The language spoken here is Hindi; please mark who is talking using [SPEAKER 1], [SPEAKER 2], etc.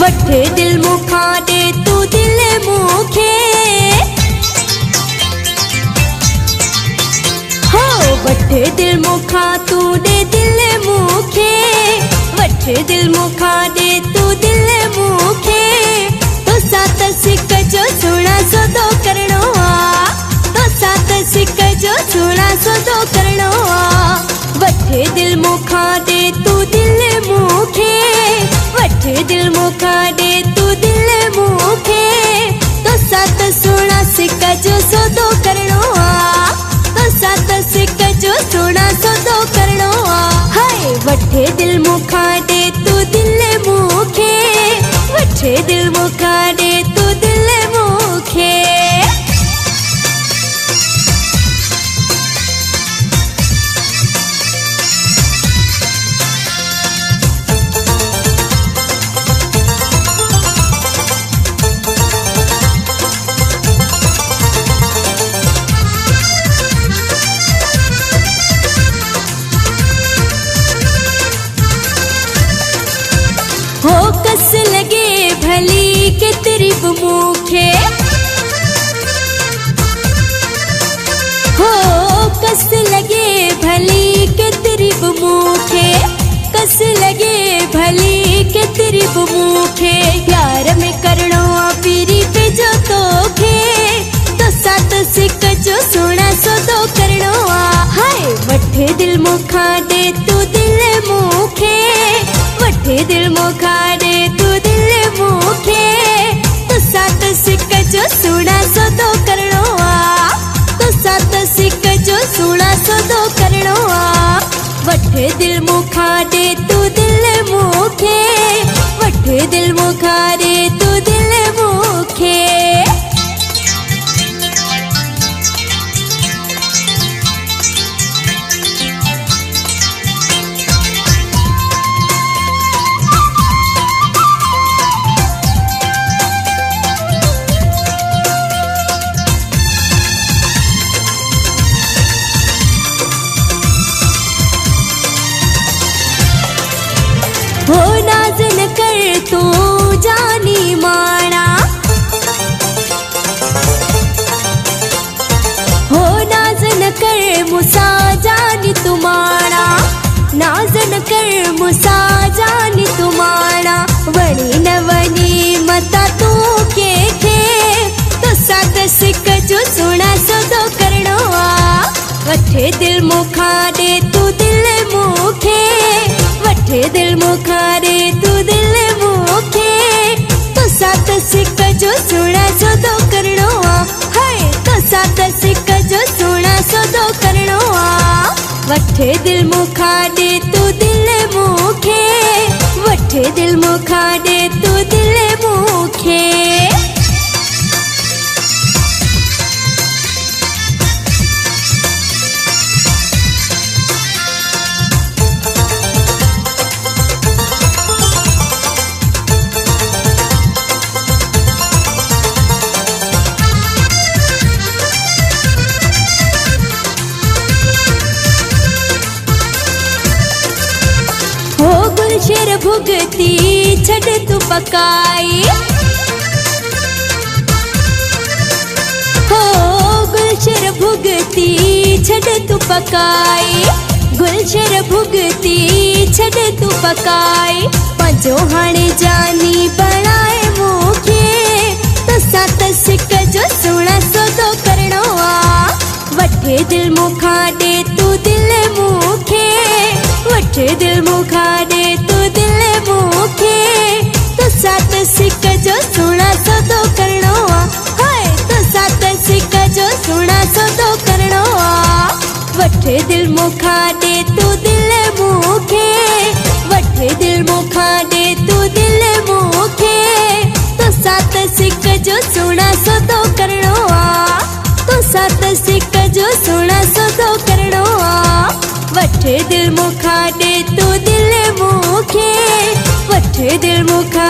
[SPEAKER 1] वठे दिल मुखा दे तू दिल मुखे, हो वठे दिल मुखा तू दे दिल मुखे, वठे दिल मुखा दे तू दिल मुखे। तो सात सिक जो सोना सौदो करणो आ, तो सात सिक जो सोना सौदो करणो आ। वठे दिल मुखा दे तू दिल मुखे, वठे दिल मुखा दे तू दिल मुखे। तो सात सोना सिक जो सौदो करणो आ, तो सात सिक जो सोना सौदो करणो आ। हाय वठे दिल मुखा दे तू दिल मुखे, वठे दिल मुखा दे तू दिल मुखे। हो कस लगे भली के तेरी मुखे, हो कस लगे भली के तेरी मुखे, कस लगे भली के तेरी मुखे। प्यार में करणो पीरी पे जो तोखे, तो सात सिक जो सोना सौदो करणो आ। हाय वठे दिल मुखा दे तू दिल मुखे, वठे दिल मुखा दे तू दिल मुखे। तो सात सिक जो सोना सौदो करणो आ, तो सात सिक जो सोना सौदो करणो आ। वठे दिल मुखा दे तू दिल मुखे, वठे दिल मुखा दे तू दिल मुखे। हो नाज न कर तू जानी माना, हो नाज न कर मुसा जानी तुम्हारा, नाज न कर मुसा जानी तुम्हारा। वणी न वणी मता तू के खे, तो सात सिक जो सोना सौदो करणो आ। वठे दिल मुखा दे तू दिल मुखे, वठे दिल मुखा दे तू दिल मुखे। तो सात सिक जो सोना सौदो करणो आ, हाय तो सात सिक जो सोना सौदो करणो आ। वठे दिल मुखा दे तू दिल मुखे, वठे दिल मुखा दे तू दिल मुखे। गुलशर भुगती छड़ तू पकाई, हो गुलशर भुगती छड़ तू पकाई, गुलशर भुगती छड़ तू पकाई। पंजो हाणे जानी बनाए मुखे, तो सात सिक जो सोना सौदो करणो आ। वठे दिल मुखा दे तू दिल मुखे, वठे दिल मुखा दे तू दिल मुखे। तो सात सिक जो सोना सौदो करणो आ, हाय तो सात सिक जो सोना सौदो करणो आ। वठे दिल मुखा दे तू दिल मुखे, वठे दिल मुखा दे तू दिल मुखे। तो सात सिक जो सोना सौदो करणो आ, तो सात सिक जो सोना सौदो करणो आ। वठे दिल मुखा दे तू दिल मुखे, वठे दिल मुखा